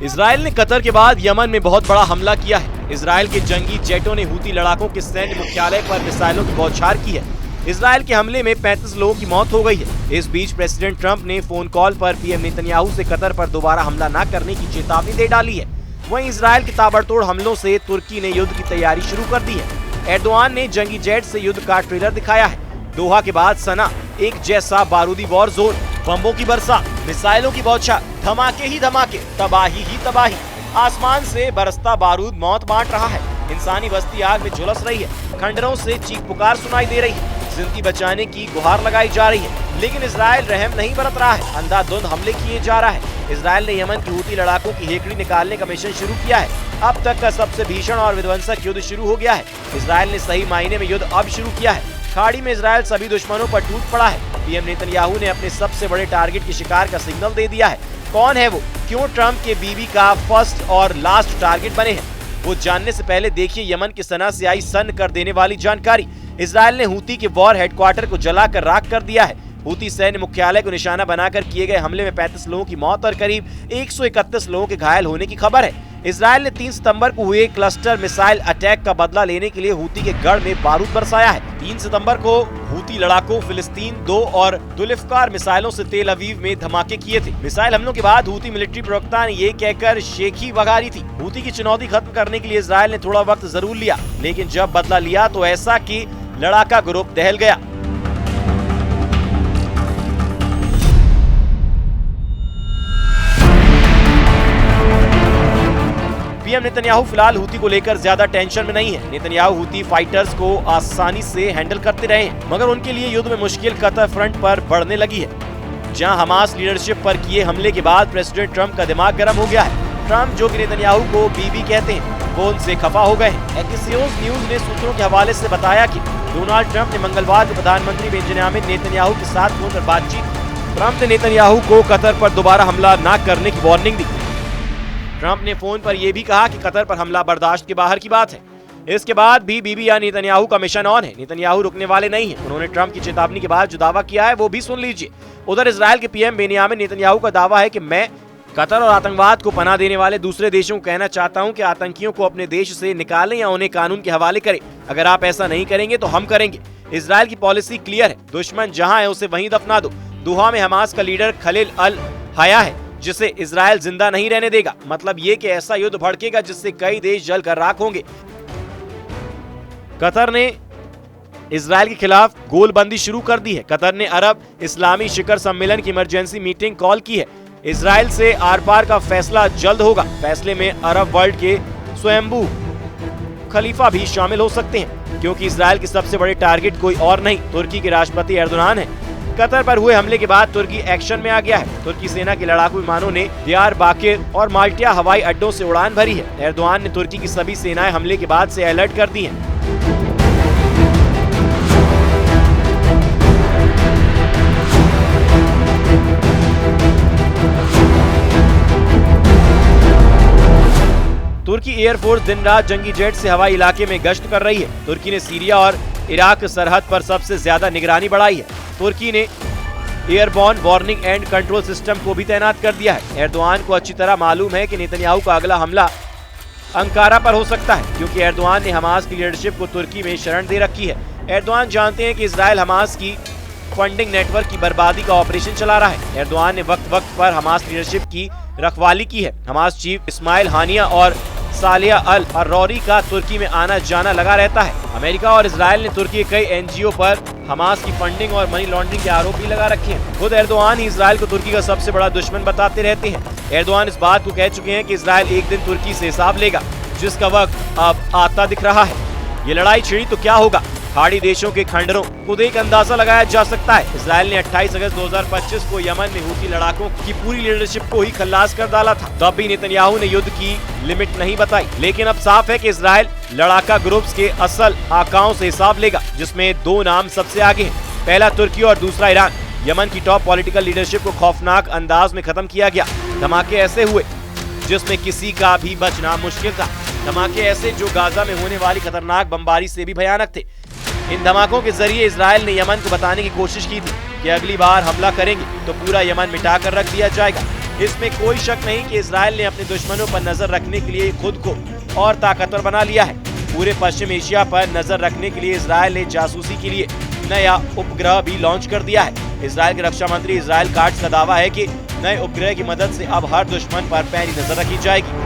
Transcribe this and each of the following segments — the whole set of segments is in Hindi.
इजराइल ने कतर के बाद यमन में बहुत बड़ा हमला किया है। इजराइल के जंगी जेटों ने हूती लड़ाकों के सैन्य मुख्यालय पर मिसाइलों की बौछार की है। इजराइल के हमले में 35 लोगों की मौत हो गई है। इस बीच प्रेसिडेंट ट्रंप ने फोन कॉल पर पीएम नेतन्याहू से कतर पर दोबारा हमला न करने की चेतावनी दे डाली है। वहीं इजराइल के ताबड़तोड़ हमलों से तुर्की ने युद्ध की तैयारी शुरू कर दी है। एर्दोआन ने जंगी जेट से युद्ध का ट्रेलर दिखाया है। दोहा के बाद सना एक जैसा बारूदी वॉर जोन, बम्बों की बरसात, मिसाइलों की बौछार, धमाके ही धमाके, तबाही ही तबाही। आसमान से बरसता बारूद मौत बांट रहा है। इंसानी बस्ती आग में झुलस रही है। खंडरों से चीख पुकार सुनाई दे रही है। जिंदगी बचाने की गुहार लगाई जा रही है, लेकिन इजराइल रहम नहीं बरत रहा है। अंधाधुंध हमले किए जा रहा है। इजराइल ने यमन की हूती लड़ाकों की हेकड़ी निकालने का मिशन शुरू किया है। अब तक का सबसे भीषण और विध्वंसक युद्ध शुरू हो गया है। इजराइल ने सही मायने में युद्ध अब शुरू किया है। खाड़ी में इजराइल सभी दुश्मनों पर टूट पड़ा है। पीएम नेतन्याहू ने अपने सबसे बड़े टारगेट की शिकार का सिग्नल दे दिया है। कौन है वो? क्यों ट्रंप के बीबी का फर्स्ट और लास्ट टारगेट बने हैं? वो जानने से पहले देखिए यमन की सना से आई सन्न कर देने वाली जानकारी। इजराइल ने हूती के वॉर हेडक्वार्टर को जलाकर राख कर दिया है। हूती सैन्य मुख्यालय को निशाना बनाकर किए गए हमले में 35 लोगों की मौत और करीब 131 लोगों के घायल होने की खबर है। इजराइल ने 3 सितंबर को हुए क्लस्टर मिसाइल अटैक का बदला लेने के लिए हूती के गढ़ में बारूद बरसाया है। 3 सितंबर को हूती लड़ाकों फिलिस्तीन 2 और जुल्फकार मिसाइलों से तेल अवीव में धमाके किए थे। मिसाइल हमलों के बाद हूती मिलिट्री प्रवक्ता ने ये कहकर शेखी वगारी थी। हूती की चुनौती खत्म करने के लिए इजराइल ने थोड़ा वक्त जरूर लिया, लेकिन जब बदला लिया तो ऐसा कि लड़ाका ग्रुप दहल गया। पीएम नेतन्याहू फिलहाल हूती को लेकर ज्यादा टेंशन में नहीं है। नेतन्याहू हूती फाइटर्स को आसानी से हैंडल करते रहे हैं, मगर उनके लिए युद्ध में मुश्किल कतर फ्रंट पर बढ़ने लगी है। जहां हमास लीडरशिप पर किए हमले के बाद प्रेसिडेंट ट्रंप का दिमाग गर्म हो गया है। ट्रंप, जो कि नेतन्याहू को बीबी कहते हैं, वो उनसे खफा हो गए हैं। एक्सियोस न्यूज ने सूत्रों के हवाले से बताया कि डोनाल्ड ट्रंप ने मंगलवार को प्रधानमंत्री बेंजामिन नेतन्याहू के साथ फोन पर बातचीत की। ट्रंप ने नेतन्याहू को कतर पर दोबारा हमला न करने की वार्निंग दी। ट्रंप ने फोन पर यह भी कहा कि कतर पर हमला बर्दाश्त के बाहर की बात है। इसके बाद भी बीबी या नेतन्याहू का मिशन ऑन है। नेतन्याहू रुकने वाले नहीं हैं। उन्होंने ट्रंप की चेतावनी के बाद जो दावा किया है वो भी सुन लीजिए। उधर इजराइल के पीएम बेंजामिन नेतन्याहू का दावा है कि मैं कतर और आतंकवाद को पनाह देने वाले दूसरे देशों को कहना चाहता हूं कि आतंकियों को अपने देश से निकालें या उन्हें कानून के हवाले करें। अगर आप ऐसा नहीं करेंगे तो हम करेंगे। इजराइल की पॉलिसी क्लियर है, दुश्मन जहां है उसे वहीं दफना दो। दोहा में हमास का लीडर खलील अल हया है, जिसे इजराइल जिंदा नहीं रहने देगा। मतलब ये कि ऐसा युद्ध भड़केगा जिससे कई देश जलकर राख होंगे। कतर ने इजराइल के खिलाफ गोलबंदी शुरू कर दी है। कतर ने अरब इस्लामी शिखर सम्मेलन की इमरजेंसी मीटिंग कॉल की है। इजराइल से आर पार का फैसला जल्द होगा। फैसले में अरब वर्ल्ड के स्वयंभू खलीफा भी शामिल हो सकते हैं, क्योंकि इजराइल के सबसे बड़े टारगेट कोई और नहीं, तुर्की के राष्ट्रपति एर्दोगान है। कतर पर हुए हमले के बाद तुर्की एक्शन में आ गया है। तुर्की सेना के लड़ाकू विमानों ने दियारबाकिर और माल्टा हवाई अड्डों से उड़ान भरी है। एर्दोगान ने तुर्की की सभी सेनाएं हमले के बाद से अलर्ट कर दी हैं। तुर्की एयरफोर्स दिन रात जंगी जेट से हवाई इलाके में गश्त कर रही है। तुर्की ने सीरिया और इराक सरहद पर सबसे ज्यादा निगरानी बढ़ाई है। तुर्की ने airborne warning and control system को भी तैनात कर दिया है। एर्दोगान को अच्छी तरह मालूम है कि नेतन्याहू का अगला हमला अंकारा पर हो सकता है, क्योंकि एर्दोगान ने हमास की लीडरशिप को तुर्की में शरण दे रखी है। एर्दोगान जानते हैं कि इजराइल हमास की फंडिंग नेटवर्क की बर्बादी का ऑपरेशन चला रहा है। एर्दोगान ने वक्त वक्त पर हमास लीडरशिप की रखवाली की है। हमास चीफ इस्माइल हानिया और सालिया अल अर्रौरी का तुर्की में आना जाना लगा रहता है। अमेरिका और इजराइल ने तुर्की के कई एनजीओ पर हमास की फंडिंग और मनी लॉन्ड्रिंग के आरोप भी लगा रखे हैं। खुद एर्दोगान ही इजराइल को तुर्की का सबसे बड़ा दुश्मन बताते रहते हैं। एर्दोगान इस बात को कह चुके हैं कि इजराइल एक दिन तुर्की से हिसाब लेगा, जिसका वक्त अब आता दिख रहा है। ये लड़ाई छिड़ी तो क्या होगा? खाड़ी देशों के खंडरों को देख अंदाजा लगाया जा सकता है। इजराइल ने 28 अगस्त 2025 को यमन में हूती लड़ाकों की पूरी लीडरशिप को ही खल्लास कर डाला था। तब भी नेतन्याहू ने युद्ध की लिमिट नहीं बताई, लेकिन अब साफ है कि इजराइल लड़ाका ग्रुप्स के असल आकाओं से हिसाब लेगा, जिसमें 2 नाम सबसे आगे हैं। पहला तुर्की और दूसरा ईरान। यमन की टॉप पॉलिटिकल लीडरशिप को खौफनाक अंदाज में खत्म किया गया। धमाके ऐसे हुए जिसमें किसी का भी बचना मुश्किल था। धमाके ऐसे जो गाजा में होने वाली खतरनाक बमबारी से भी भयानक थे। इन धमाकों के जरिए इजराइल ने यमन को बताने की कोशिश की थी कि अगली बार हमला करेंगे तो पूरा यमन मिटा कर रख दिया जाएगा। इसमें कोई शक नहीं कि इजराइल ने अपने दुश्मनों पर नजर रखने के लिए खुद को और ताकतवर बना लिया है। पूरे पश्चिम एशिया पर नजर रखने के लिए इजराइल ने जासूसी के लिए नया उपग्रह भी लॉन्च कर दिया है। इजराइल के रक्षा मंत्री इजराइल काट्स का दावा है कि नए उपग्रह की मदद से अब हर दुश्मन पर पैनी नजर रखी जाएगी।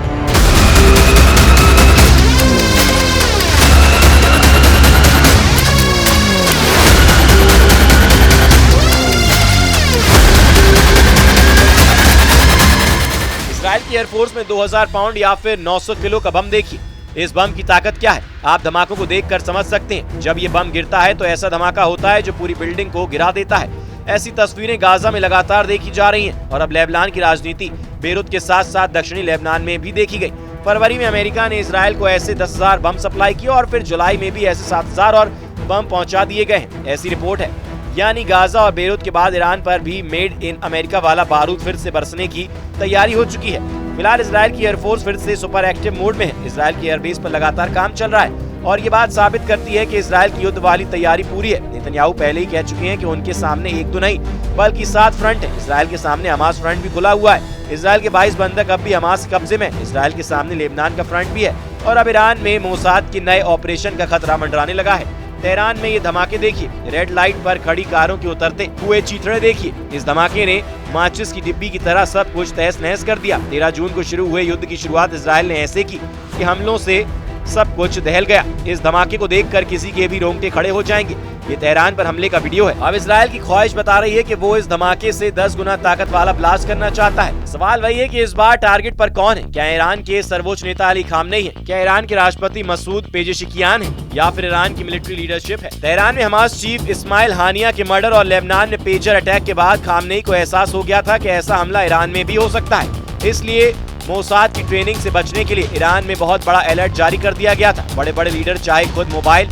इजराइल की एयरफोर्स में 2000 पाउंड या फिर 900 किलो का बम देखिए। इस बम की ताकत क्या है आप धमाकों को देखकर समझ सकते हैं। जब ये बम गिरता है तो ऐसा धमाका होता है जो पूरी बिल्डिंग को गिरा देता है। ऐसी तस्वीरें गाजा में लगातार देखी जा रही हैं और अब लेबनान की राजनीति बेरूत के साथ साथ दक्षिणी लेबनान में भी देखी गई। फरवरी में अमेरिका ने इजराइल को ऐसे 10,000 बम सप्लाई किए और फिर जुलाई में भी ऐसे 7,000 और बम पहुंचा दिए गए हैं, ऐसी रिपोर्ट है। यानी गाजा और बेरूत के बाद ईरान पर भी मेड इन अमेरिका वाला बारूद फिर से बरसने की तैयारी हो चुकी है। फिलहाल इजराइल की एयरफोर्स फिर से सुपर एक्टिव मोड में है। इजराइल की एयरबेस पर लगातार काम चल रहा है और ये बात साबित करती है कि इजराइल की युद्ध वाली तैयारी पूरी है। नेतन्याहू पहले ही कह चुके हैं कि उनके सामने एक तो नहीं बल्कि 7 फ्रंट है। इजराइल के सामने हमास फ्रंट भी खुला हुआ है। इजराइल के 22 बंधक अब भी हमास के कब्जे में। इजराइल के सामने लेबनान का फ्रंट भी है और अब ईरान में मोसाद के नए ऑपरेशन का खतरा मंडराने लगा है। तेहरान में ये धमाके देखिए, रेड लाइट पर खड़ी कारों के उतरते हुए चीथड़े देखिए। इस धमाके ने माचिस की डिब्बी की तरह सब कुछ तहस नहस कर दिया। 13 जून को शुरू हुए युद्ध की शुरुआत इजराइल ने ऐसे की कि हमलों से सब कुछ दहल गया। इस धमाके को देखकर किसी के भी रोंगटे खड़े हो जाएंगे। ये तेहरान पर हमले का वीडियो है। अब इजराइल की ख्वाहिश बता रही है कि वो इस धमाके से 10 गुना ताकत वाला ब्लास्ट करना चाहता है। सवाल वही है कि इस बार टारगेट पर कौन है? क्या ईरान के सर्वोच्च नेता अली खामनेई है? क्या ईरान के राष्ट्रपति मसूद पेजेशिकियान है या फिर ईरान की मिलिट्री लीडरशिप है? तेहरान में हमास चीफ इस्माइल हानिया के मर्डर और लेबनान में पेजर अटैक के बाद खामनेई को एहसास हो गया था कि ऐसा हमला ईरान में भी हो सकता है। इसलिए मोसाद की ट्रेनिंग से बचने के लिए ईरान में बहुत बड़ा अलर्ट जारी कर दिया गया था। बड़े बड़े लीडर चाहे खुद मोबाइल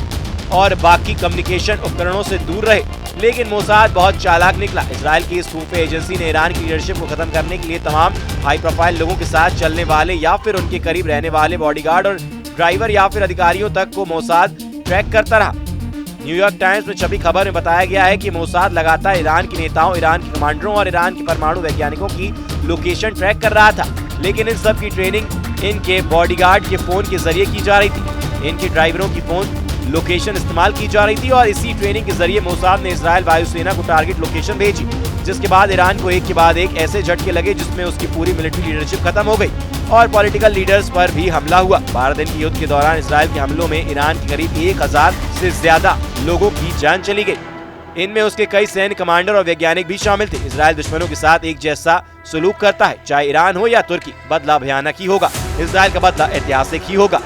और बाकी कम्युनिकेशन उपकरणों से दूर रहे, लेकिन मोसाद बहुत चालाक निकला। इजराइल की इस खुफिया एजेंसी ने ईरान की लीडरशिप को खत्म करने के लिए तमाम हाई प्रोफाइल लोगों के साथ चलने वाले या फिर उनके करीब रहने वाले बॉडीगार्ड और ड्राइवर या फिर अधिकारियों तक को मोसाद ट्रैक करता रहा। न्यूयॉर्क टाइम्स में छपी खबर में बताया गया है कि मोसाद लगातार ईरान के नेताओं, ईरान के कमांडरों और ईरान के परमाणु वैज्ञानिकों की लोकेशन ट्रैक कर रहा था। लेकिन इन सब की ट्रेनिंग इनके बॉडीगार्ड के फोन के जरिए की जा रही थी। इनके ड्राइवरों की फोन लोकेशन इस्तेमाल की जा रही थी और इसी ट्रेनिंग के जरिए मोसाद ने इजराइल वायुसेना को टारगेट लोकेशन भेजी, जिसके बाद ईरान को एक के बाद एक ऐसे झटके लगे जिसमें उसकी पूरी मिलिट्री लीडरशिप खत्म हो गई और पॉलिटिकल लीडर्स पर भी हमला हुआ। 12 दिन के युद्ध के दौरान इजराइल के हमलों में ईरान के करीब 1000 से ज्यादा लोगों की जान चली गई। इनमें उसके कई सैन्य कमांडर और वैज्ञानिक भी शामिल थे। इजराइल दुश्मनों के साथ एक जैसा सलूक करता है, चाहे ईरान हो या तुर्की। बदला भयानक ही होगा। इजराइल का बदला ऐतिहासिक ही होगा।